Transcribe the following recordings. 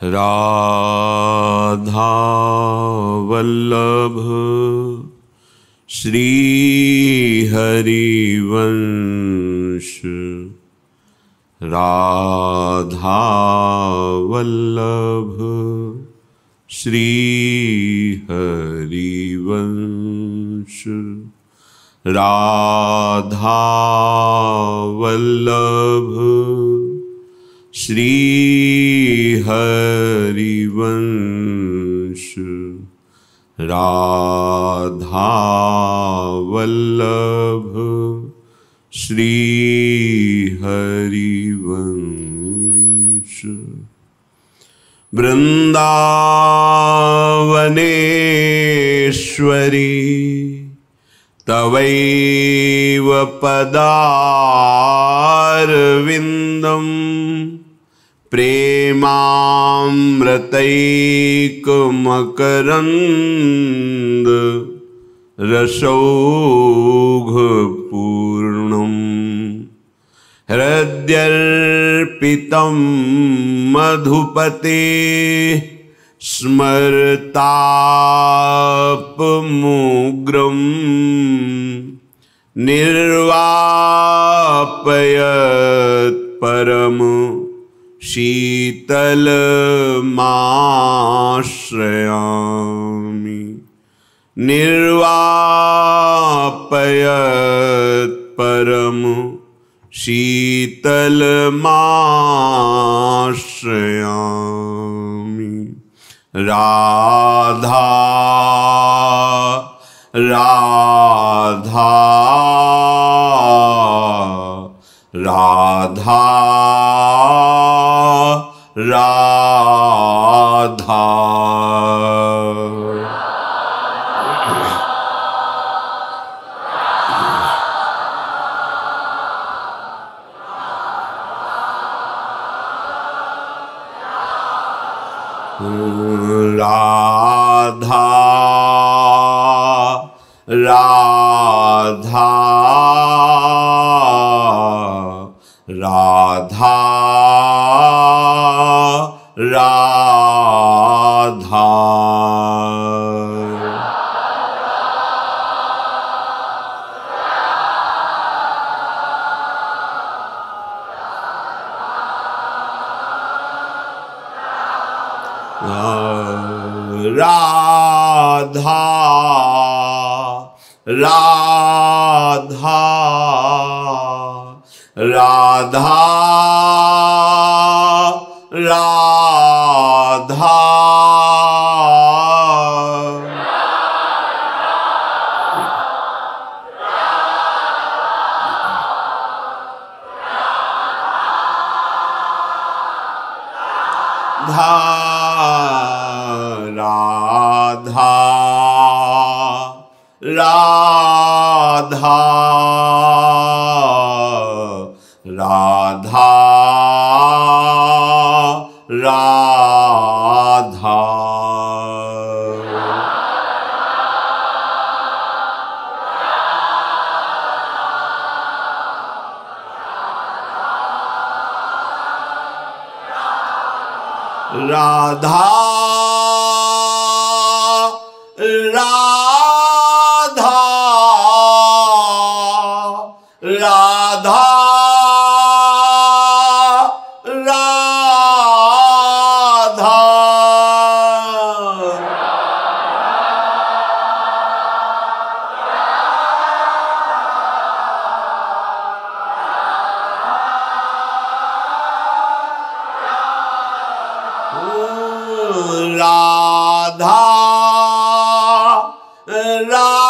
राधा वल्लभ श्री हरिवंश। राधा वल्लभ श्री हरिवंश। राधा वल्लभ श्री हरिवंश। राधा वल्लभ श्री हरिवंश। वृंदावनेश्वरी तवैव पदारविन्दम् प्रेमामृतैकमकरन्द रसौघपूर्णम्। हृद्यर्पितं मधुपते स्मरतापमुग्रम् निर्वापयत् परम शीतलमाश्रयामि। निर्वापयत् परम शीतलमाश्रयामि। राधा राधा राधा राधा। राधा राधा राधा राधा। राधा राधा राधा राधा। राधा राधा राधा राधा। राधा राधा राधा राधा। राधा राधा राधा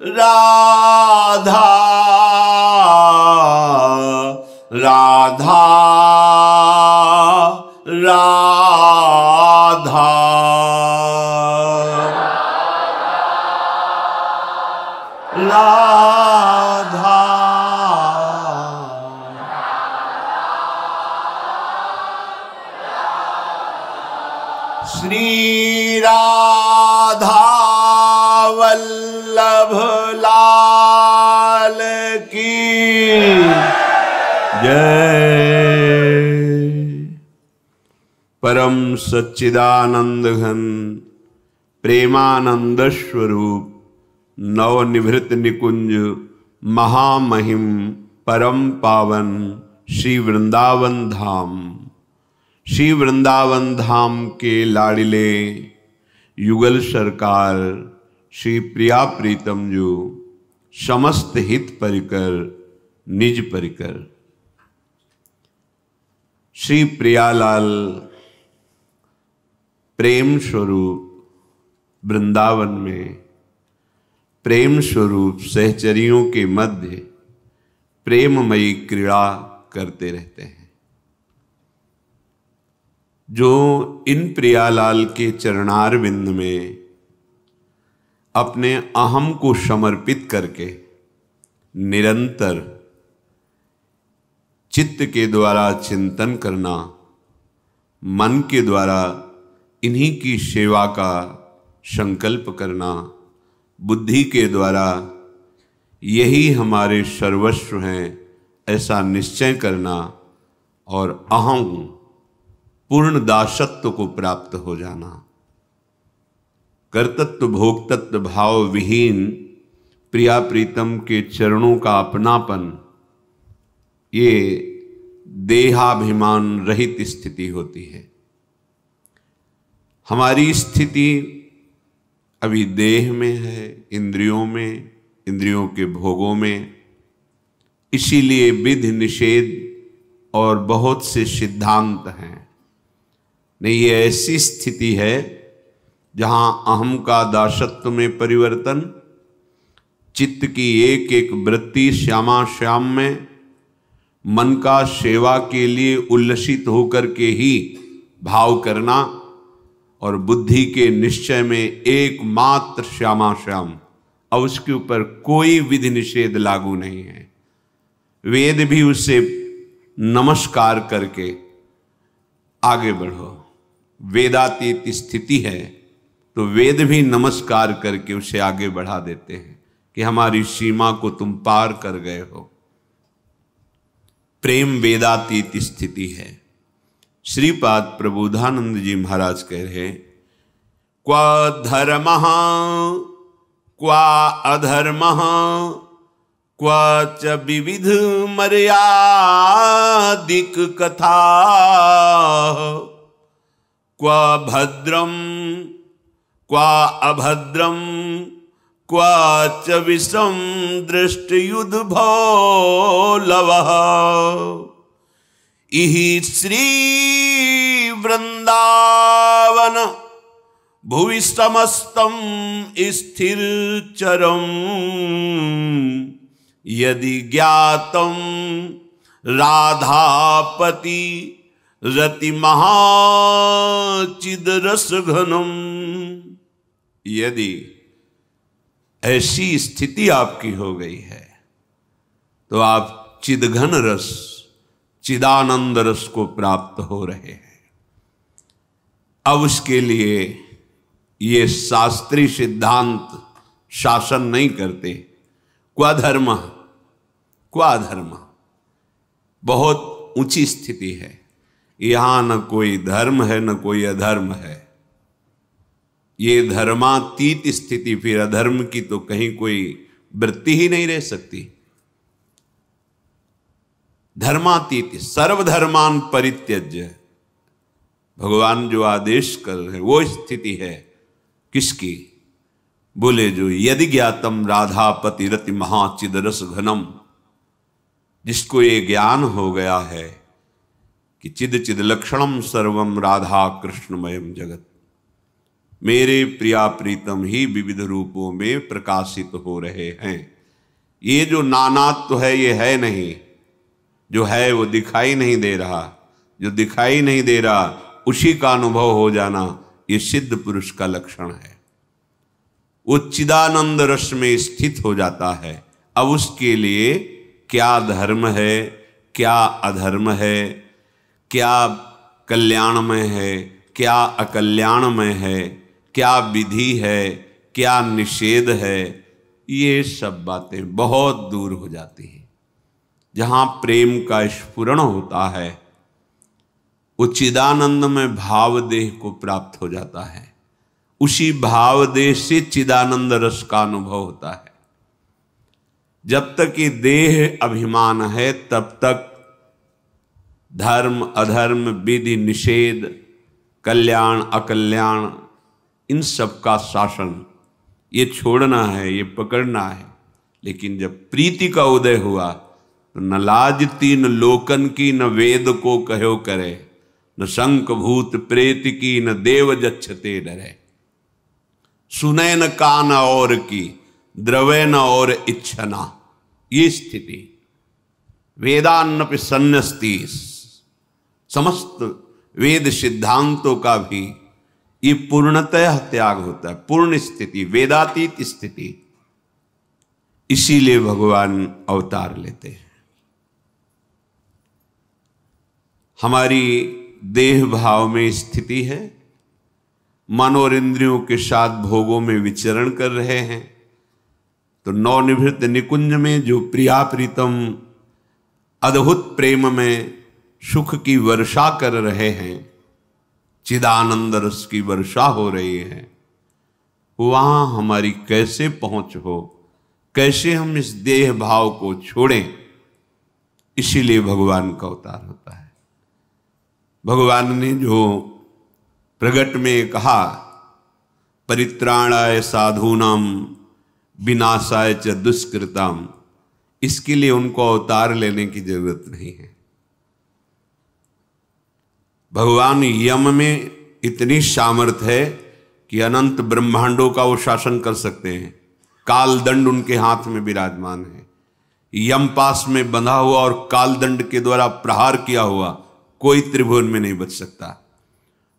राधा राधा राधा राधा। श्री राधा वल्लभ लाल की जय। परम सच्चिदानंद घन प्रेमानंद स्वरूप नवनिभृत निकुंज महामहिम परम पावन श्री वृंदावन धाम, श्री वृंदावन धाम के लाडिले युगल सरकार श्री प्रिया प्रीतम जो समस्त हित परिकर निज परिकर श्री प्रियालाल प्रेम स्वरूप वृंदावन में प्रेम स्वरूप सहचरियों के मध्य प्रेममयी क्रीड़ा करते रहते हैं। जो इन प्रियालाल के चरणार बिंद में अपने अहम को समर्पित करके निरंतर चित्त के द्वारा चिंतन करना, मन के द्वारा इन्हीं की सेवा का संकल्प करना, बुद्धि के द्वारा यही हमारे सर्वस्व हैं ऐसा निश्चय करना और अहं पूर्ण दासत्व को प्राप्त हो जाना, कर्तृत्व भोक्तत्व भाव विहीन प्रिया प्रीतम के चरणों का अपनापन, ये देहाभिमान रहित स्थिति होती है। हमारी स्थिति अभी देह में है, इंद्रियों में, इंद्रियों के भोगों में, इसीलिए विधि निषेध और बहुत से सिद्धांत हैं। नहीं, ये ऐसी स्थिति है जहां अहम का दासत्व में परिवर्तन, चित्त की एक एक वृत्ति श्यामा श्याम में, मन का सेवा के लिए उल्लसित होकर के ही भाव करना और बुद्धि के निश्चय में एकमात्र श्यामा श्याम, अब उसके ऊपर कोई विधि निषेध लागू नहीं है। वेद भी उसे नमस्कार करके आगे बढ़ो, वेदातीत स्थिति है तो वेद भी नमस्कार करके उसे आगे बढ़ा देते हैं कि हमारी सीमा को तुम पार कर गए हो। प्रेम वेदातीत स्थिति है। श्रीपाद प्रबोधानंद जी महाराज कह रहे, क्वा धर्मः क्वा अधर्मः क्वा च विविध मर्यादिक कथा, क्वा भद्रम क्वा अभद्रम क्वा च विषम दृष्टयुध भोलवः, इहि श्री वृंदावन भुवि समस्तम स्थिर चरम, यदि ज्ञातम राधापति रति महाचिद रस घनम। यदि ऐसी स्थिति आपकी हो गई है तो आप चिदघन रस, चिदानंद रस को प्राप्त हो रहे हैं। अब उसके लिए ये शास्त्रीय सिद्धांत शासन नहीं करते। क्वा धर्म, क्वा धर्म बहुत ऊंची स्थिति है। यहां न कोई धर्म है न कोई अधर्म है। ये धर्मातीत स्थिति, फिर अधर्म की तो कहीं कोई वृत्ति ही नहीं रह सकती। धर्मातीत, सर्वधर्मान परित्यज्य, भगवान जो आदेश कर रहे हैं वो स्थिति है। किसकी? बोले जो यदि ज्ञातम राधापति रति महाचिद रस घनम, जिसको ये ज्ञान हो गया है कि चिद चिद लक्षणम सर्वम राधा कृष्णमयम जगत, मेरे प्रिया प्रीतम ही विविध रूपों में प्रकाशित हो रहे हैं। ये जो नानात्व है ये है नहीं, जो है वो दिखाई नहीं दे रहा, जो दिखाई नहीं दे रहा उसी का अनुभव हो जाना, ये सिद्ध पुरुष का लक्षण है। वो चिदानंद रस में स्थित हो जाता है। अब उसके लिए क्या धर्म है, क्या अधर्म है, क्या कल्याणमय है, क्या अकल्याणमय है, क्या विधि है, क्या निषेध है, ये सब बातें बहुत दूर हो जाती हैं। जहाँ प्रेम का स्फुरण होता है वो चिदानंद में भाव देह को प्राप्त हो जाता है। उसी भाव देह से चिदानंद रस का अनुभव होता है। जब तक ये देह अभिमान है तब तक धर्म अधर्म, विधि निषेध, कल्याण अकल्याण, इन सब का शासन ये छोड़ना है, ये पकड़ना है। लेकिन जब प्रीति का उदय हुआ तो न लाज तीन लोकन की, न वेद को कहो करे, न शंख भूत प्रेत की, न देव जच्छते डरे। सुने न कान और की, द्रवे न और इच्छना, ये स्थिति वेदान्नपि सन्न्यस्ति, समस्त वेद सिद्धांतों का भी ये पूर्णतः त्याग होता है, पूर्ण स्थिति, वेदातीत स्थिति। इसीलिए भगवान अवतार लेते हैं। हमारी देह भाव में स्थिति है, मन और इंद्रियों के साथ भोगों में विचरण कर रहे हैं। तो नवनिभृत निकुंज में जो प्रिया प्रीतम अद्भुत प्रेम में सुख की वर्षा कर रहे हैं, चिदानंद रस की वर्षा हो रही है, वहां हमारी कैसे पहुंच हो, कैसे हम इस देह भाव को छोड़ें। इसीलिए भगवान का अवतार होता है। भगवान ने जो प्रगट में कहा, परित्राणाय साधूनाम विनाशाय च दुष्कृताम, इसके लिए उनको अवतार लेने की जरूरत नहीं है। भगवान यम में इतनी सामर्थ्य है कि अनंत ब्रह्मांडों का वो शासन कर सकते हैं। काल दंड उनके हाथ में विराजमान है। यम पास में बंधा हुआ और काल दंड के द्वारा प्रहार किया हुआ कोई त्रिभुवन में नहीं बच सकता।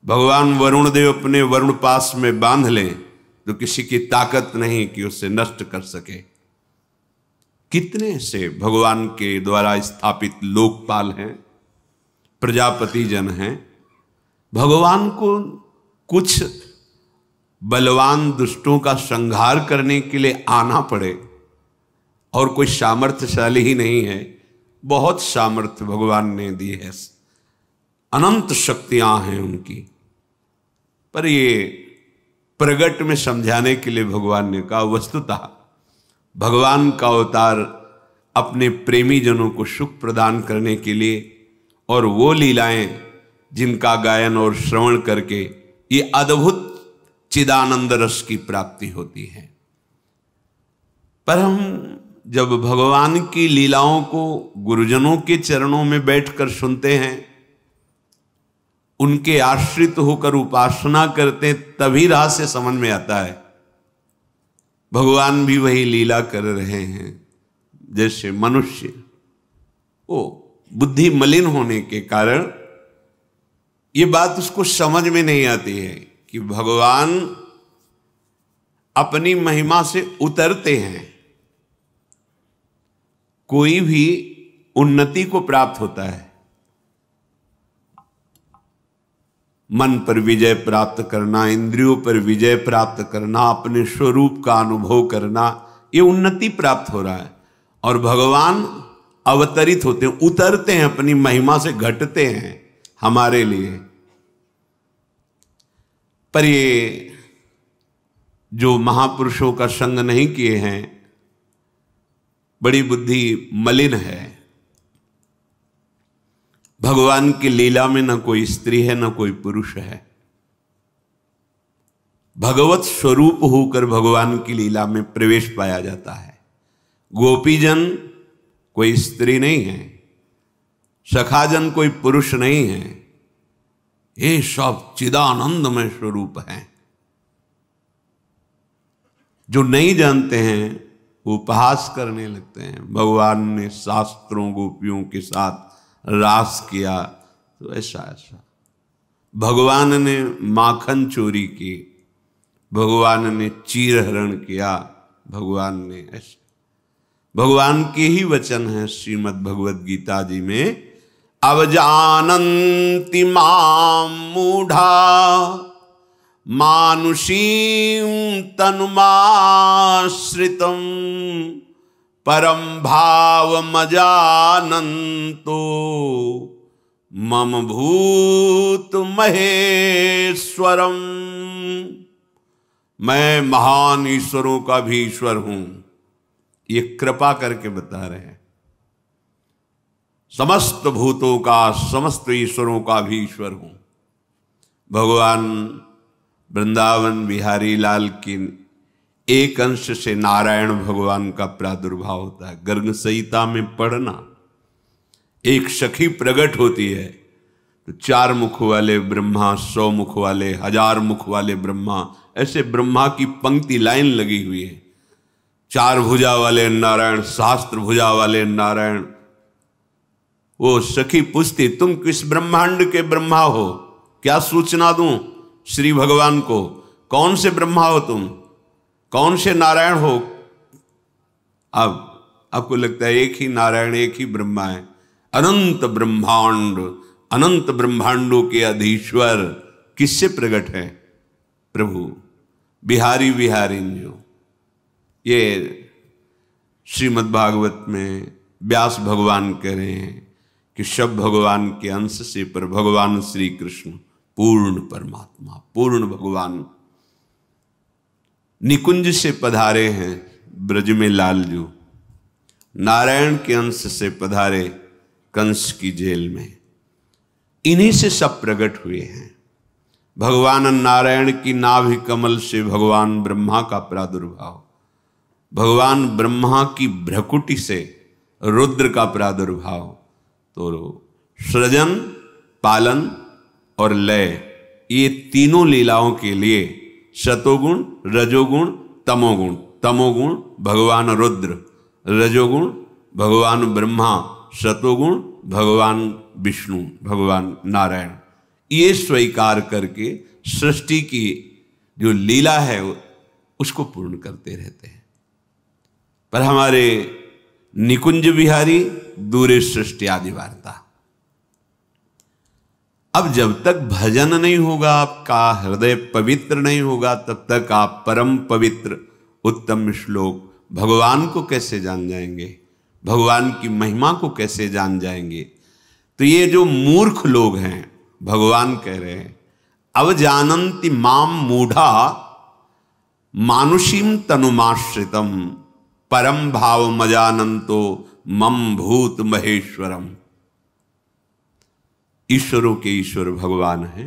भगवान वरुण देव अपने वरुण पास में बांध लें तो किसी की ताकत नहीं कि उसे नष्ट कर सके। कितने से भगवान के द्वारा स्थापित लोकपाल हैं, प्रजापति जन हैं। भगवान को कुछ बलवान दुष्टों का संहार करने के लिए आना पड़े और कोई सामर्थ्यशाली ही नहीं है, बहुत सामर्थ्य भगवान ने दी है, अनंत शक्तियां हैं उनकी। पर ये प्रगट में समझाने के लिए भगवान ने कहा, वस्तुतः भगवान का अवतार अपने प्रेमी जनों को सुख प्रदान करने के लिए, और वो लीलाएं जिनका गायन और श्रवण करके ये अद्भुत चिदानंद रस की प्राप्ति होती है। पर हम जब भगवान की लीलाओं को गुरुजनों के चरणों में बैठकर सुनते हैं, उनके आश्रित होकर उपासना करते, तभी रहस्य समझ में आता है भगवान भी वही लीला कर रहे हैं जैसे मनुष्य। वो बुद्धि मलिन होने के कारण ये बात उसको समझ में नहीं आती है कि भगवान अपनी महिमा से उतरते हैं। कोई भी उन्नति को प्राप्त होता है, मन पर विजय प्राप्त करना, इंद्रियों पर विजय प्राप्त करना, अपने स्वरूप का अनुभव करना, ये उन्नति प्राप्त हो रहा है। और भगवान अवतरित होते हैं, उतरते हैं, अपनी महिमा से घटते हैं हमारे लिए। पर ये जो महापुरुषों का संग नहीं किए हैं, बड़ी बुद्धि मलिन है। भगवान की लीला में न कोई स्त्री है न कोई पुरुष है। भगवत स्वरूप होकर भगवान की लीला में प्रवेश पाया जाता है। गोपीजन कोई स्त्री नहीं है, सखाजन कोई पुरुष नहीं है, ये सब चिदानंद में स्वरूप है। जो नहीं जानते हैं वो उपहास करने लगते हैं। भगवान ने शास्त्रों गोपियों के साथ रास किया तो ऐसा ऐसा, भगवान ने माखन चोरी की, भगवान ने चीरहरण किया, भगवान ने ऐसा। भगवान के ही वचन है श्रीमद् भगवद गीता जी में, अवजानन्ति मां मूढ़ा मानुषीं तनुमाश्रितं परम भावमजानन्तो मम भूत महेश्वरम। मैं महान ईश्वरों का भी ईश्वर हूं, ये कृपा करके बता रहे हैं। समस्त भूतों का, समस्त ईश्वरों का भी ईश्वर हूं। भगवान वृंदावन बिहारी लाल की एक अंश से नारायण भगवान का प्रादुर्भाव होता है। गर्ग संहिता में पढ़ना, एक सखी प्रकट होती है तो 4 मुख वाले ब्रह्मा, 100 मुख वाले, 1000 मुख वाले ब्रह्मा, ऐसे ब्रह्मा की पंक्ति लाइन लगी हुई है। 4 भुजा वाले नारायण, सहस्त्र भुजा वाले नारायण। वो सखी पूछती, तुम किस ब्रह्मांड के ब्रह्मा हो, क्या सूचना दूं श्री भगवान को? कौन से ब्रह्मा हो तुम, कौन से नारायण हो? अब आपको लगता है एक ही नारायण, एक ही ब्रह्मा है। अनंत ब्रह्मांड, अनंत ब्रह्मांडों के अधीश्वर किससे प्रकट है? प्रभु बिहारी विहारिंजो। ये श्रीमद् भागवत में व्यास भगवान कह रहे हैं कि सब भगवान के अंश से, पर भगवान श्री कृष्ण पूर्ण परमात्मा, पूर्ण भगवान निकुंज से पधारे हैं ब्रज में लालजू, नारायण के अंश से पधारे कंस की जेल में। इन्हीं से सब प्रकट हुए हैं। भगवान नारायण की नाभि कमल से भगवान ब्रह्मा का प्रादुर्भाव, भगवान ब्रह्मा की भ्रकुटी से रुद्र का प्रादुर्भाव। तो सृजन, पालन और लय, ये तीनों लीलाओं के लिए सतोगुण, रजोगुण, तमोगुण। तमोगुण भगवान रुद्र, रजोगुण भगवान ब्रह्मा, सतोगुण भगवान विष्णु, भगवान नारायण। ये स्वीकार करके सृष्टि की जो लीला है उसको पूर्ण करते रहते हैं। पर हमारे निकुंज बिहारी दूरे सृष्टि आदि वार्ता। अब जब तक भजन नहीं होगा, आपका हृदय पवित्र नहीं होगा, तब तक आप परम पवित्र उत्तम श्लोक भगवान को कैसे जान जाएंगे, भगवान की महिमा को कैसे जान जाएंगे? तो ये जो मूर्ख लोग हैं, भगवान कह रहे हैं अवजानन्ति माम मूढ़ा मानुषीम तनुमाश्रितम परम भाव मजानंतो मम भूत महेश्वरम। ईश्वरों के ईश्वर भगवान है।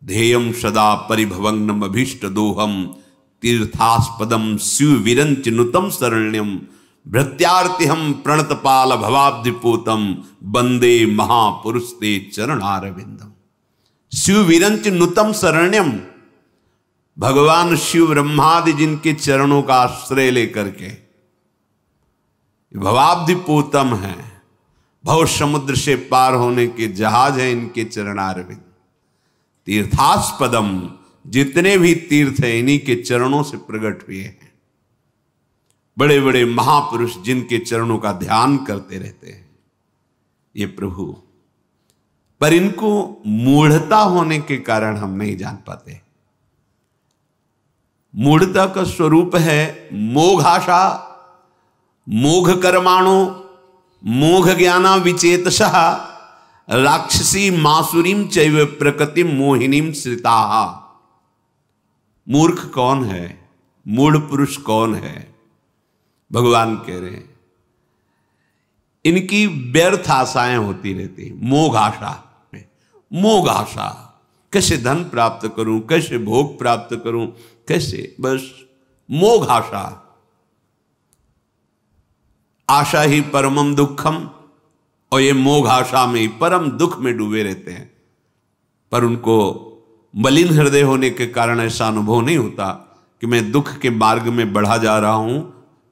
ध्येयम सदा परिभवग्नम अभीष्ट दोहम तीर्थास्पदम शिव विरंच नुतम शरण्यम भृत्यार्तिहम प्रणतपाल भवाब्धिपूतम वंदे महापुरुष ते चरणारविंदम। शिव विरंच नुतम शरण्यम, भगवान शिव ब्रह्मादि जिनके चरणों का आश्रय लेकर के भवाब्धिपूतम है, भव समुद्र से पार होने के जहाज है इनके चरणारविंद। तीर्थास्पदम, जितने भी तीर्थ हैं इन्हीं के चरणों से प्रकट हुए हैं। बड़े बड़े महापुरुष जिनके चरणों का ध्यान करते रहते हैं ये प्रभु, पर इनको मूढ़ता होने के कारण हम नहीं जान पाते। मूढ़ता का स्वरूप है मोघाशा, मोघ कर्माणो, मोघ ज्ञाना विचेतसः राक्षसी मासुरीम चैव प्रकृतिम मोहिनीम श्रिताः। मूर्ख कौन है, मूढ़ पुरुष कौन है? भगवान कह रहे हैं इनकी व्यर्थ आशाएं होती रहती हैं। मोघ आशा, मोघ आशा, कैसे धन प्राप्त करूं, कैसे भोग प्राप्त करूं, कैसे, बस मोघ आशा। आशा ही परमम दुखम, और ये मोघ आशा में ही परम दुख में डूबे रहते हैं। पर उनको मलिन हृदय होने के कारण ऐसा अनुभव नहीं होता कि मैं दुख के मार्ग में बढ़ा जा रहा हूं,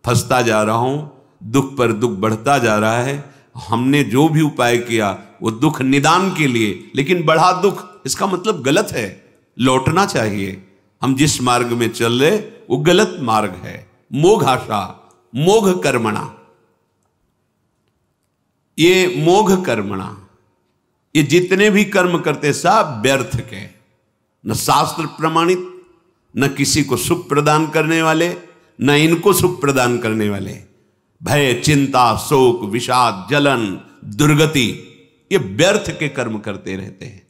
फंसता जा रहा हूं, दुख पर दुख बढ़ता जा रहा है। हमने जो भी उपाय किया वो दुख निदान के लिए, लेकिन बढ़ा दुख, इसका मतलब गलत है, लौटना चाहिए। हम जिस मार्ग में चल रहे वो गलत मार्ग है। मोघ आशा, मोघ कर्मणा। ये मोघ कर्मणा, ये जितने भी कर्म करते सब व्यर्थ के, न शास्त्र प्रमाणित, न किसी को सुख प्रदान करने वाले, न इनको सुख प्रदान करने वाले। भय, चिंता, शोक, विषाद, जलन, दुर्गति, ये व्यर्थ के कर्म करते रहते हैं।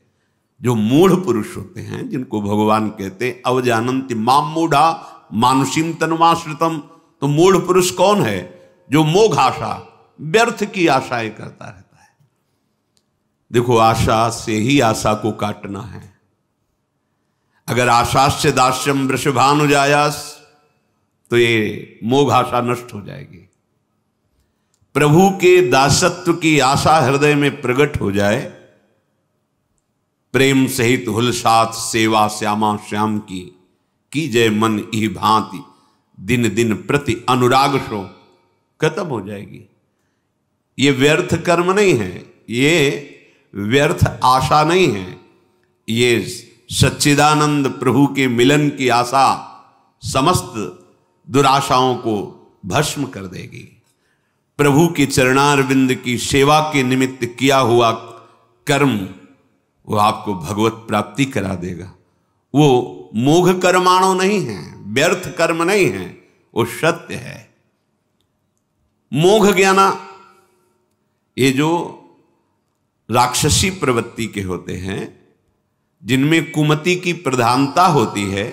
जो मूढ़ पुरुष होते हैं, जिनको भगवान कहते हैं अवजानन्ति माम मूढ़ा मानुषीम तनुमाश्रितम। तो मूढ़ पुरुष कौन है? जो मोघ आशा, व्यर्थ की आशाएं करता रहता है। देखो, आशा से ही आशा को काटना है। अगर आशास्य दास्यम वृषभानुजायास, तो ये मोघ आशा नष्ट हो जाएगी। प्रभु के दासत्व की आशा हृदय में प्रकट हो जाए, प्रेम सहित हुलसात सेवा श्यामा श्याम की जय मन ई भांति दिन दिन प्रति अनुराग शो, खत्म हो जाएगी। ये व्यर्थ कर्म नहीं है, ये व्यर्थ आशा नहीं है, ये सच्चिदानंद प्रभु के मिलन की आशा समस्त दुराशाओं को भस्म कर देगी। प्रभु की चरणारविंद की सेवा के निमित्त किया हुआ कर्म वो आपको भगवत प्राप्ति करा देगा। वो मोघ कर्माणो नहीं है, व्यर्थ कर्म नहीं है, वो सत्य है। मोघ ज्ञाना, ये जो राक्षसी प्रवृत्ति के होते हैं, जिनमें कुमति की प्रधानता होती है,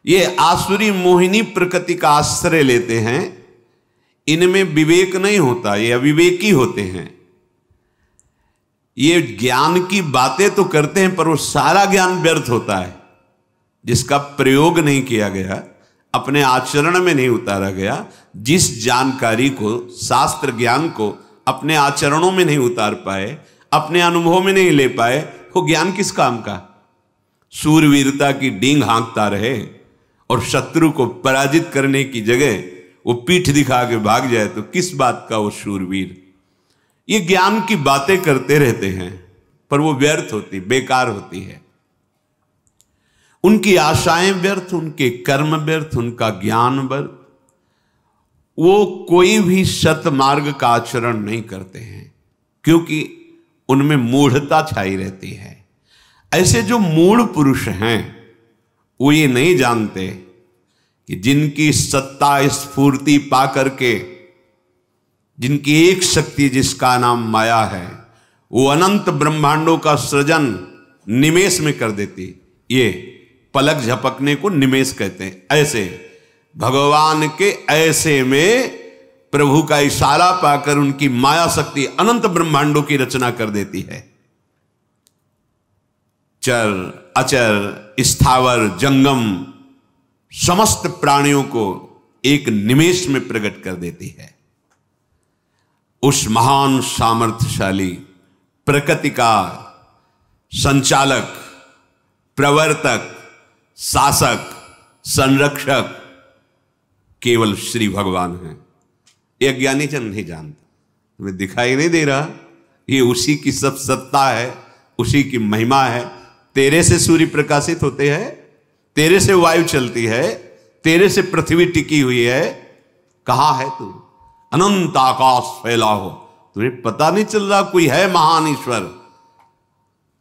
ये आसुरी मोहिनी प्रकृति का आश्रय लेते हैं। इनमें विवेक नहीं होता, ये अविवेकी होते हैं। ये ज्ञान की बातें तो करते हैं, पर वो सारा ज्ञान व्यर्थ होता है। जिसका प्रयोग नहीं किया गया, अपने आचरण में नहीं उतारा गया, जिस जानकारी को, शास्त्र ज्ञान को अपने आचरणों में नहीं उतार पाए, अपने अनुभव में नहीं ले पाए, वो ज्ञान किस काम का? सूरवीरता की डींग हाँकता रहे और शत्रु को पराजित करने की जगह वो पीठ दिखा के भाग जाए तो किस बात का वो शूरवीर? ये ज्ञान की बातें करते रहते हैं, पर वो व्यर्थ होती, बेकार होती है। उनकी आशाएं व्यर्थ, उनके कर्म व्यर्थ, उनका ज्ञान व्यर्थ। वो कोई भी सतमार्ग का आचरण नहीं करते हैं, क्योंकि उनमें मूढ़ता छाई रहती है। ऐसे जो मूढ़ पुरुष हैं, वो ये नहीं जानते कि जिनकी सत्ता स्फूर्ति पा करके, जिनकी एक शक्ति जिसका नाम माया है, वो अनंत ब्रह्मांडों का सृजन निमेष में कर देती। ये पलक झपकने को निमेष कहते हैं। ऐसे भगवान के ऐसे में प्रभु का इशारा पाकर उनकी माया शक्ति अनंत ब्रह्मांडों की रचना कर देती है। चर अचर स्थावर जंगम समस्त प्राणियों को एक निमेष में प्रकट कर देती है। उस महान सामर्थ्यशाली प्रकृति का संचालक, प्रवर्तक, शासक, संरक्षक केवल श्री भगवान हैं। ये अज्ञानी जन नहीं जानता, तुम्हें दिखाई नहीं दे रहा, ये उसी की सब सत्ता है, उसी की महिमा है। तेरे से सूर्य प्रकाशित होते हैं, तेरे से वायु चलती है, तेरे से पृथ्वी टिकी हुई है। कहां है तू? अनंत आकाश फैला हो, तुम्हें पता नहीं चल रहा कोई है महान ईश्वर।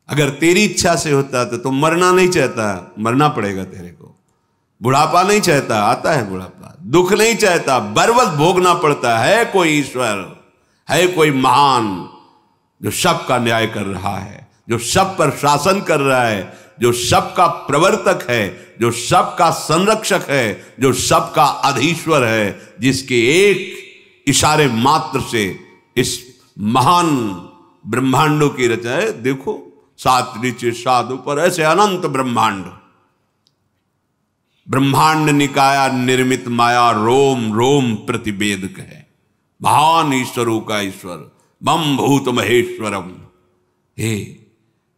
अगर तेरी इच्छा से होता तो तुम मरना नहीं चाहता, मरना पड़ेगा तेरे को। बुढ़ापा नहीं चाहता, आता है बुढ़ापा। दुख नहीं चाहता, बर्वत भोगना पड़ता है। कोई ईश्वर है, कोई महान, जो सबका न्याय कर रहा है, जो सब पर शासन कर रहा है, जो सबका प्रवर्तक है, जो सबका संरक्षक है, जो सबका अधीश्वर है, जिसके एक इशारे मात्र से इस महान ब्रह्मांडों की रचना है। देखो, 7 नीचे 7 ऊपर, ऐसे अनंत ब्रह्मांड। ब्रह्मांड निकाया निर्मित माया, रोम रोम प्रतिवेदक है। महान ईश्वरों का ईश्वर, बम भूत महेश्वरम। हे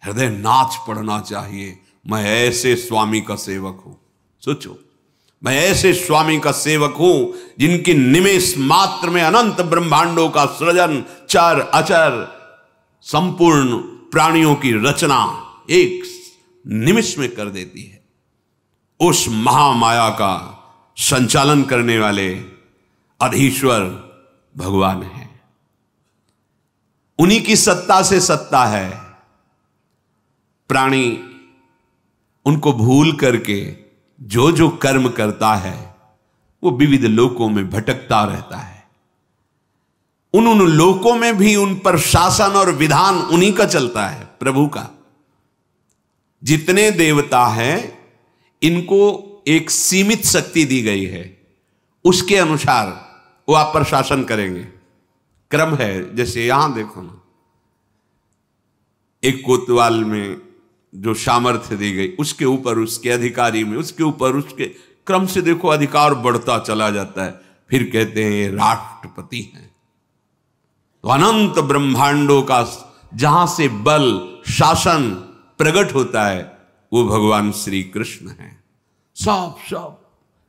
हृदय नाच पड़ना चाहिए, मैं ऐसे स्वामी का सेवक हूं। सोचो, मैं ऐसे स्वामी का सेवक हूं जिनकी निमेष मात्र में अनंत ब्रह्मांडों का सृजन, चर अचर संपूर्ण प्राणियों की रचना एक निमिष में कर देती है। उस महामाया का संचालन करने वाले अधीश्वर भगवान है। उन्हीं की सत्ता से सत्ता है। प्राणी उनको भूल करके जो जो कर्म करता है वो विविध लोकों में भटकता रहता है। उन लोकों में भी उन पर शासन और विधान उन्हीं का चलता है, प्रभु का। जितने देवता हैं इनको एक सीमित शक्ति दी गई है, उसके अनुसार वो आप पर शासन करेंगे। क्रम है। जैसे यहां देखो ना, एक कोतवाल में जो सामर्थ्य दी गई, उसके ऊपर उसके अधिकारी में, उसके ऊपर उसके क्रम से देखो अधिकार बढ़ता चला जाता है। फिर कहते हैं ये राष्ट्रपति हैं। तो अनंत ब्रह्मांडों का जहां से बल शासन प्रकट होता है वो भगवान श्री कृष्ण हैं। सब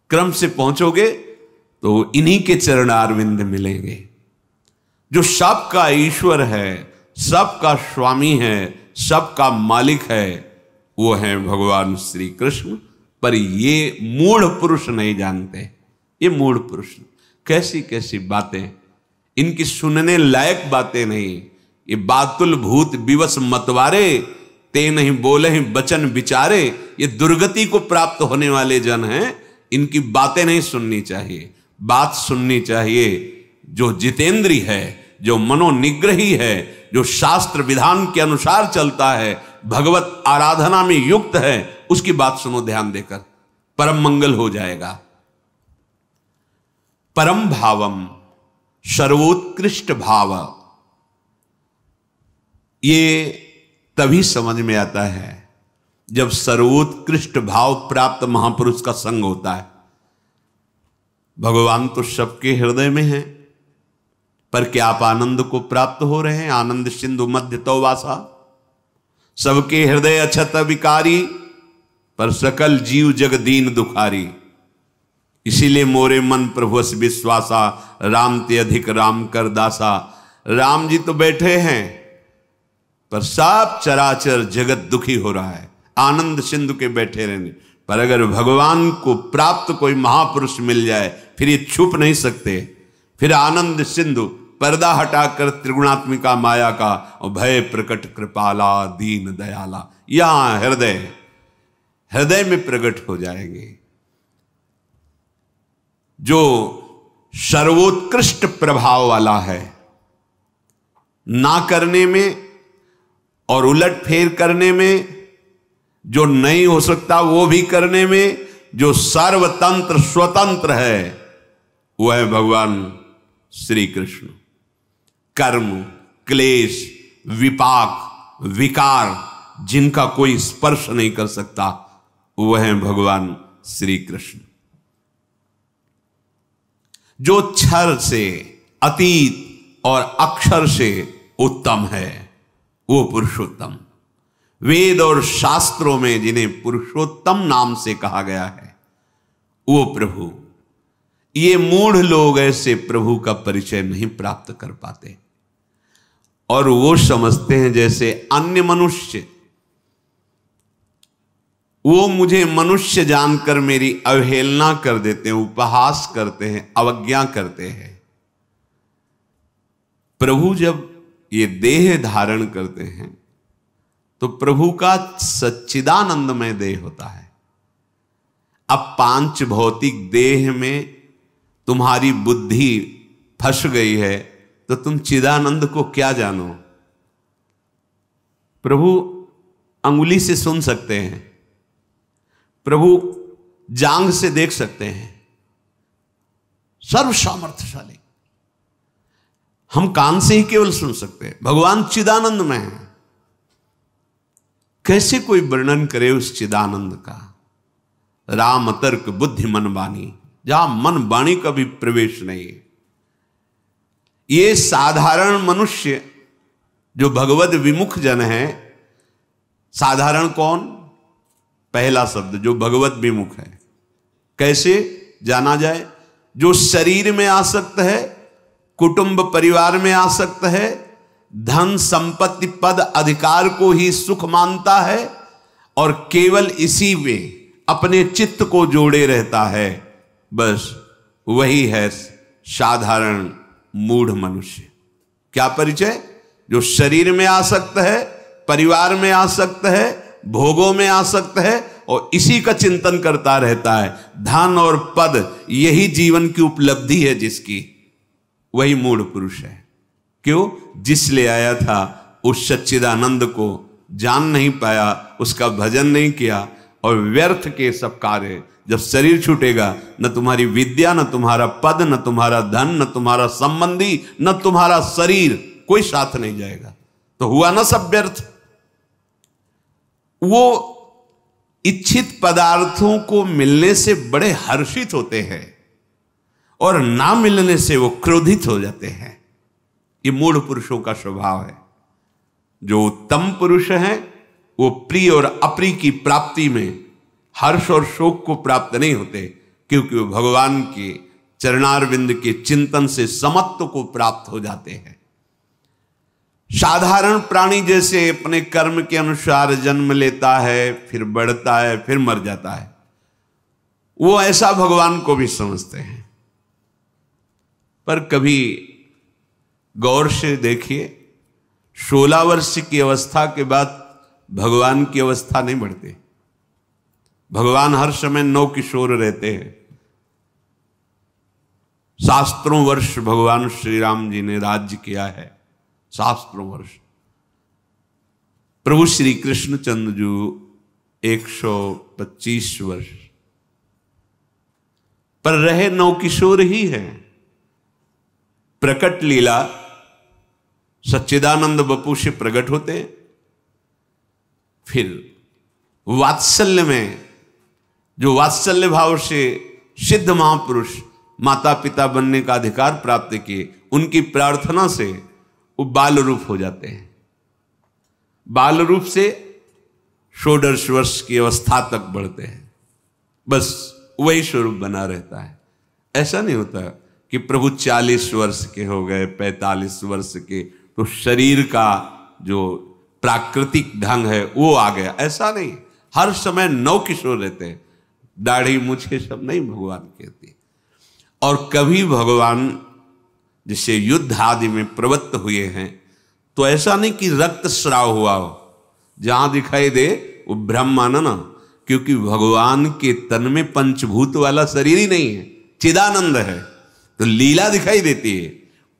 क्रम से पहुंचोगे तो इन्हीं के चरणारविंद मिलेंगे। जो सबका ईश्वर है, सबका स्वामी है, सबका मालिक है, वो है भगवान श्री कृष्ण। पर ये मूढ़ पुरुष नहीं जानते। ये मूढ़ पुरुष कैसी कैसी बातें, इनकी सुनने लायक बातें नहीं। ये बातुल भूत विवश मतवारे, ते नहीं बोले हैं बचन विचारे। ये दुर्गति को प्राप्त होने वाले जन हैं, इनकी बातें नहीं सुननी चाहिए। बात सुननी चाहिए जो जितेंद्री है, जो मनोनिग्रही है, जो शास्त्र विधान के अनुसार चलता है, भगवत आराधना में युक्त है, उसकी बात सुनो ध्यान देकर, परम मंगल हो जाएगा। परम भावम, सर्वोत्कृष्ट भाव, ये तभी समझ में आता है जब सर्वोत्कृष्ट भाव प्राप्त महापुरुष का संग होता है। भगवान तो सबके हृदय में है, पर क्या आप आनंद को प्राप्त हो रहे हैं? आनंद सिंधु मध्य तो वासा, सबके हृदय अछत विकारी, पर सकल जीव जग दीन दुखारी। इसीलिए मोरे मन प्रभुस विश्वासा, राम ते अधिक राम कर दासा। राम जी तो बैठे हैं, पर सब चराचर जगत दुखी हो रहा है आनंद सिंधु के बैठे रहने। पर अगर भगवान को प्राप्त कोई महापुरुष मिल जाए, फिर ये छुप नहीं सकते। फिर आनंद सिंधु पर्दा हटाकर त्रिगुणात्मिका माया का, और भय प्रकट कृपाला दीन दयाला, यहां हृदय में प्रकट हो जाएंगे। जो सर्वोत्कृष्ट प्रभाव वाला है, ना करने में और उलट फेर करने में, जो नहीं हो सकता वो भी करने में, जो सर्वतंत्र स्वतंत्र है, वह है भगवान श्री कृष्ण। कर्म, क्लेश, विपाक, विकार जिनका कोई स्पर्श नहीं कर सकता, वह है भगवान श्री कृष्ण। जो क्षर से, अतीत और अक्षर से उत्तम है, वो पुरुषोत्तम। वेद और शास्त्रों में जिन्हें पुरुषोत्तम नाम से कहा गया है, वो प्रभु। ये मूढ़ लोग ऐसे प्रभु का परिचय नहीं प्राप्त कर पाते, और वो समझते हैं जैसे अन्य मनुष्य, वो मुझे मनुष्य जानकर मेरी अवहेलना कर देते हैं, उपहास करते हैं, अवज्ञा करते हैं। प्रभु जब ये देह धारण करते हैं तो प्रभु का सच्चिदानंदमय देह होता है। अब पांच भौतिक देह में तुम्हारी बुद्धि फंस गई है तो तुम चिदानंद को क्या जानो? प्रभु अंगुली से सुन सकते हैं, प्रभु जांग से देख सकते हैं, सर्व सामर्थ्यशाली। हम कान से ही केवल सुन सकते हैं। भगवान चिदानंद में है। कैसे कोई वर्णन करे उस चिदानंद का? राम तर्क बुद्धि मन वाणी, जहां मन वाणी का भी प्रवेश नहीं है। ये साधारण मनुष्य जो भगवद विमुख जन है, साधारण कौन? पहला शब्द जो भगवद विमुख है। कैसे जाना जाए? जो शरीर में आसक्त है, कुटुंब परिवार में आसक्त है, धन संपत्ति पद अधिकार को ही सुख मानता है और केवल इसी में अपने चित्त को जोड़े रहता है, बस वही है साधारण मूढ़ मनुष्य। क्या परिचय? जो शरीर में आसक्त है, परिवार में आसक्त है, भोगों में आसक्त है और इसी का चिंतन करता रहता है, धन और पद यही जीवन की उपलब्धि है जिसकी, वही मूढ़ पुरुष है। क्यों? जिसलिए आया था उस सच्चिदानंद को जान नहीं पाया, उसका भजन नहीं किया और व्यर्थ के सब कार्य। जब शरीर छूटेगा, न तुम्हारी विद्या, न तुम्हारा पद, न तुम्हारा धन, न तुम्हारा संबंधी, न तुम्हारा शरीर, कोई साथ नहीं जाएगा। तो हुआ ना सब व्यर्थ। वो इच्छित पदार्थों को मिलने से बड़े हर्षित होते हैं और ना मिलने से वो क्रोधित हो जाते हैं। ये मूढ़ पुरुषों का स्वभाव है। जो उत्तम पुरुष हैं वो प्रिय और अप्रिय की प्राप्ति में हर्ष और शोक को प्राप्त नहीं होते, क्योंकि वो भगवान के चरणारविंद के चिंतन से समत्व को प्राप्त हो जाते हैं। साधारण प्राणी जैसे अपने कर्म के अनुसार जन्म लेता है, फिर बढ़ता है, फिर मर जाता है, वो ऐसा भगवान को भी समझते हैं। पर कभी गौर से देखिए, 16 वर्ष की अवस्था के बाद भगवान की अवस्था नहीं बढ़ती। भगवान हर समय नौ किशोर रहते हैं। शास्त्रों वर्ष भगवान श्री राम जी ने राज्य किया है, शास्त्रों वर्ष। प्रभु श्री कृष्णचंद्र जी 125 वर्ष, पर रहे नौ किशोर ही हैं। प्रकट लीला सच्चिदानंद बपू से प्रकट होते हैं, फिर वात्सल्य में, जो वात्सल्य भाव से सिद्ध महापुरुष माता पिता बनने का अधिकार प्राप्त किए, उनकी प्रार्थना से वो बाल रूप हो जाते हैं। बाल रूप से 16 वर्ष की अवस्था तक बढ़ते हैं, बस वही स्वरूप बना रहता है। ऐसा नहीं होता कि प्रभु 40 वर्ष के हो गए, 45 वर्ष के, तो शरीर का जो प्राकृतिक ढंग है वो आ गया, ऐसा नहीं। हर समय नौ किशोर रहते हैं। दाढ़ी मुझे सब नहीं भगवान कहती। और कभी भगवान जिसे युद्ध आदि में प्रवृत्त हुए हैं, तो ऐसा नहीं कि रक्त स्राव हुआ हो, जहां दिखाई दे वो भ्रम माना ना, क्योंकि भगवान के तन में पंचभूत वाला शरीर ही नहीं है, चिदानंद है, तो लीला दिखाई देती है।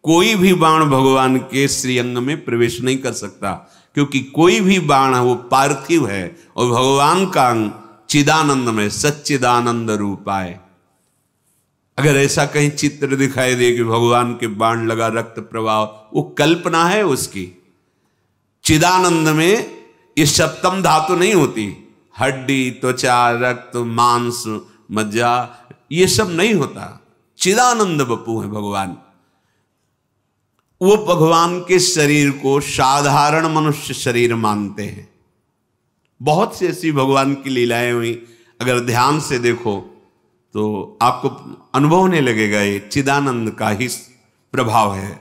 कोई भी बाण भगवान के श्रीअंग में प्रवेश नहीं कर सकता, क्योंकि कोई भी बाण है वो पार्थिव है और भगवान का अंग चिदानंद में सच्चिदानंद रूपाय। अगर ऐसा कहीं चित्र दिखाई दे कि भगवान के बाण लगा रक्त प्रवाह, वो कल्पना है उसकी। चिदानंद में ये सप्तम धातु नहीं होती, हड्डी, त्वचा, रक्त, मांस, मज्जा, ये सब नहीं होता। चिदानंद बपू है भगवान। वो भगवान के शरीर को साधारण मनुष्य शरीर मानते हैं। बहुत सी ऐसी भगवान की लीलाएं हुई, अगर ध्यान से देखो तो आपको अनुभव होने लगेगा ये चिदानंद का ही प्रभाव है।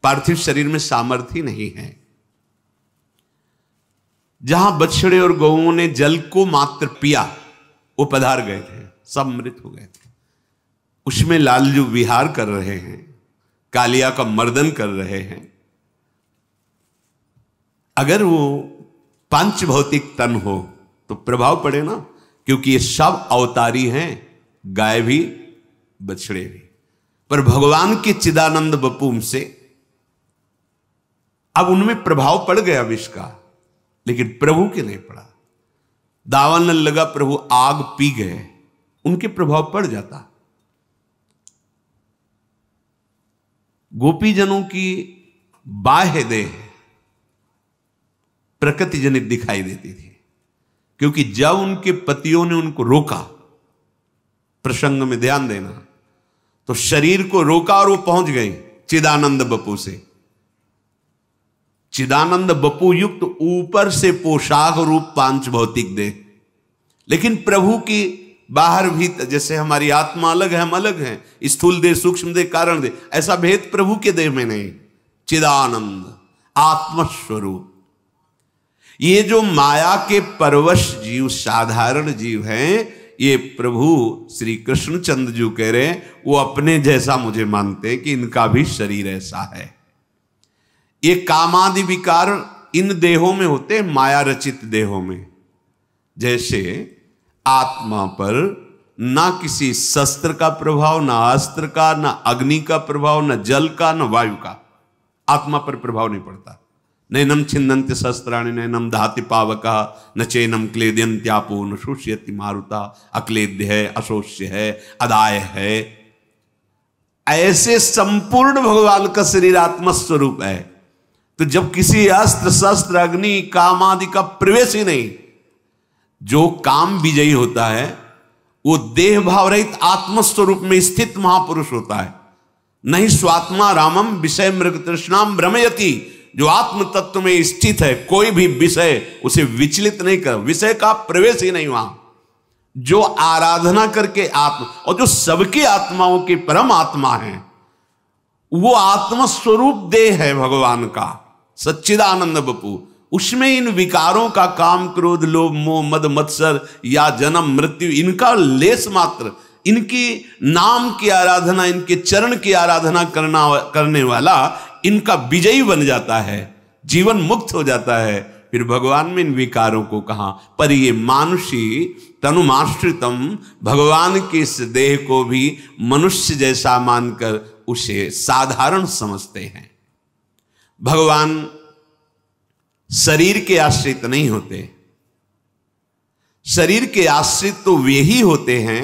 पार्थिव शरीर में सामर्थ्य नहीं है। जहां बछड़े और गौओं ने जल को मात्र पिया, वो पधार गए थे, सब मृत हो गए थे। उसमें लालजू विहार कर रहे हैं, कालिया का मर्दन कर रहे हैं। अगर वो पंच भौतिक तन हो तो प्रभाव पड़े ना, क्योंकि ये सब अवतारी हैं, गाय भी बछड़े भी। पर भगवान के चिदानंद बपूम से अब उनमें प्रभाव पड़ गया विष का, लेकिन प्रभु के नहीं पड़ा। दावन लगा, प्रभु आग पी गए, उनके प्रभाव पड़ जाता। गोपीजनों की बाह्य देह प्रकृति जनित दिखाई देती थी, क्योंकि जब उनके पतियों ने उनको रोका, प्रसंग में ध्यान देना, तो शरीर को रोका और वो पहुंच गए चिदानंद बपू से। चिदानंद बपू युक्त ऊपर से पोशाक रूप पांच भौतिक देह, लेकिन प्रभु की बाहर भी, जैसे हमारी आत्मा अलग है, हम अलग हैं, स्थूल देह, सूक्ष्म देह, कारण देह, ऐसा भेद प्रभु के देह में नहीं। चिदानंद आत्मस्वरूप। ये जो माया के परवश जीव, साधारण जीव हैं, ये प्रभु श्री कृष्णचंद्र जी कह रहे हैं, वो अपने जैसा मुझे मानते हैं कि इनका भी शरीर ऐसा है। ये कामादि विकार इन देहों में होते हैं, माया रचित देहों में। जैसे आत्मा पर ना किसी शस्त्र का प्रभाव, ना अस्त्र का, ना अग्नि का प्रभाव, ना जल का, ना वायु का, आत्मा पर प्रभाव नहीं पड़ता। नैनम छिन्दन्ति शस्त्राणि नैनम धाति पावका न चैनम क्लेदयन्त्यापो न शुष्यति मारुता। अक्लेद्य है, अशोष्य है, अदाय है। ऐसे संपूर्ण भगवान का शरीर आत्मा स्वरूप है। तो जब किसी अस्त्र शस्त्र अग्नि काम आदि का प्रवेश ही नहीं, जो काम विजयी होता है वो देह भाव रहित आत्मस्वरूप में स्थित महापुरुष होता है। नहीं स्वात्मा रामम विषय मृग तृष्णाम भ्रमयति, जो आत्म तत्व में स्थित है, कोई भी विषय उसे विचलित नहीं कर, विषय का प्रवेश ही नहीं वहां। जो आराधना करके आत्मा, और जो सबकी आत्माओं की परम आत्मा है, वो आत्म स्वरूप देह है भगवान का सच्चिदानंद बपू। उसमें इन विकारों का काम क्रोध लोभ मोह मद मत्सर या जन्म मृत्यु, इनका लेस मात्र, इनकी नाम की आराधना, इनके चरण की आराधना करने वाला इनका विजयी बन जाता है, जीवन मुक्त हो जाता है। फिर भगवान में इन विकारों को कहां पर, ये मानुषी तनुमाश्रितम, भगवान के इस देह को भी मनुष्य जैसा मानकर उसे साधारण समझते हैं। भगवान शरीर के आश्रित नहीं होते। शरीर के आश्रित तो वे ही होते हैं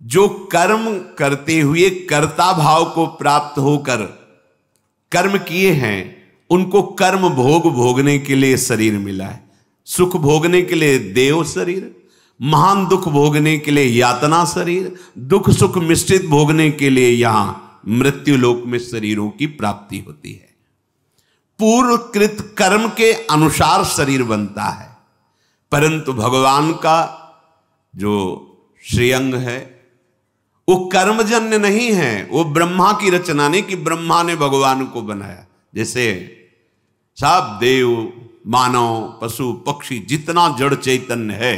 जो कर्म करते हुए कर्ता भाव को प्राप्त होकर कर्म किए हैं, उनको कर्म भोग भोगने के लिए शरीर मिला है। सुख भोगने के लिए देव शरीर, महान दुख भोगने के लिए यातना शरीर, दुख सुख मिश्रित भोगने के लिए यहां मृत्यु लोक में शरीरों की प्राप्ति होती है। पूर्वकृत कर्म के अनुसार शरीर बनता है, परंतु भगवान का जो श्रेयंग है वो कर्मजन्य नहीं है, वो ब्रह्मा की रचना नहीं कि ब्रह्मा ने भगवान को बनाया। जैसे सब देव मानव पशु पक्षी जितना जड़ चैतन्य है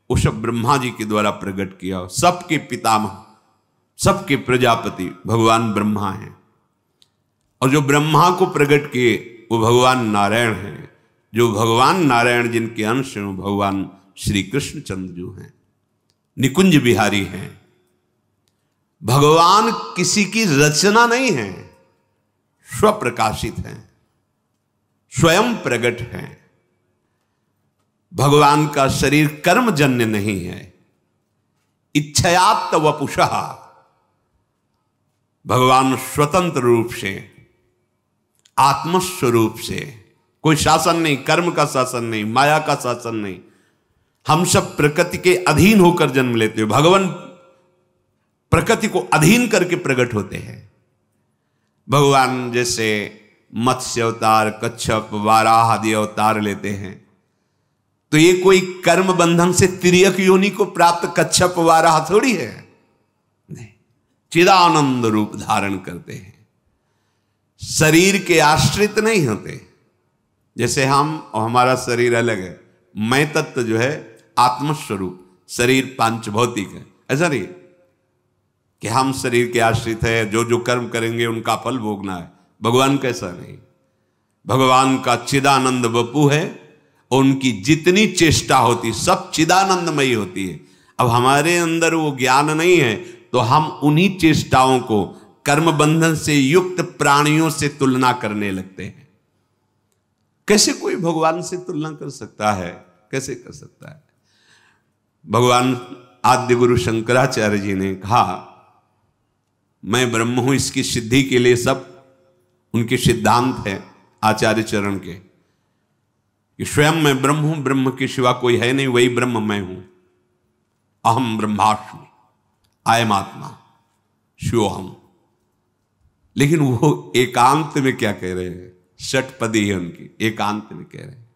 वो सब ब्रह्मा जी के द्वारा प्रकट किया। सबके पितामह, सबके प्रजापति भगवान ब्रह्मा हैं, और जो ब्रह्मा को प्रकट किए वो भगवान नारायण हैं। जो भगवान नारायण जिनके अंश हैं भगवान श्री कृष्ण चंद्र जो हैं, निकुंज बिहारी हैं। भगवान किसी की रचना नहीं है, स्वप्रकाशित हैं, स्वयं प्रकट हैं। भगवान का शरीर कर्मजन्य नहीं है, इच्छयात वपुषः, भगवान स्वतंत्र रूप से आत्मस्वरूप से, कोई शासन नहीं, कर्म का शासन नहीं, माया का शासन नहीं। हम सब प्रकृति के अधीन होकर जन्म लेते हैं, भगवान प्रकृति को अधीन करके प्रकट होते हैं। भगवान जैसे मत्स्य अवतार, कच्छप, वाराह आदि अवतार लेते हैं, तो ये कोई कर्म बंधन से तिर्यक योनि को प्राप्त कच्छप वाराह थोड़ी है, नहीं, चिदानंद रूप धारण करते हैं, शरीर के आश्रित नहीं होते। जैसे हम और हमारा शरीर अलग है, मैं तत्व जो है आत्मस्वरूप, शरीर पांच भौतिक है। ऐसा नहीं कि हम शरीर के आश्रित है, जो जो कर्म करेंगे उनका फल भोगना है। भगवान कैसा नहीं, भगवान का चिदानंद बपू है, और उनकी जितनी चेष्टा होती सब चिदानंदमयी होती है। अब हमारे अंदर वो ज्ञान नहीं है तो हम उन्हीं चेष्टाओं को कर्म बंधन से युक्त प्राणियों से तुलना करने लगते हैं। कैसे कोई भगवान से तुलना कर सकता है, कैसे कर सकता है? भगवान आद्य गुरु शंकराचार्य जी ने कहा मैं ब्रह्म हूं, इसकी सिद्धि के लिए सब उनके सिद्धांत है आचार्य चरण के, कि स्वयं मैं ब्रह्म हूं, ब्रह्म के सिवा कोई है नहीं, वही ब्रह्म मैं हूं। अहम ब्रह्मास्मि, अयम आत्मा शिवोहम। लेकिन वो एकांत में क्या कह रहे हैं, षटपदी है उनकी, एकांत में कह रहे हैं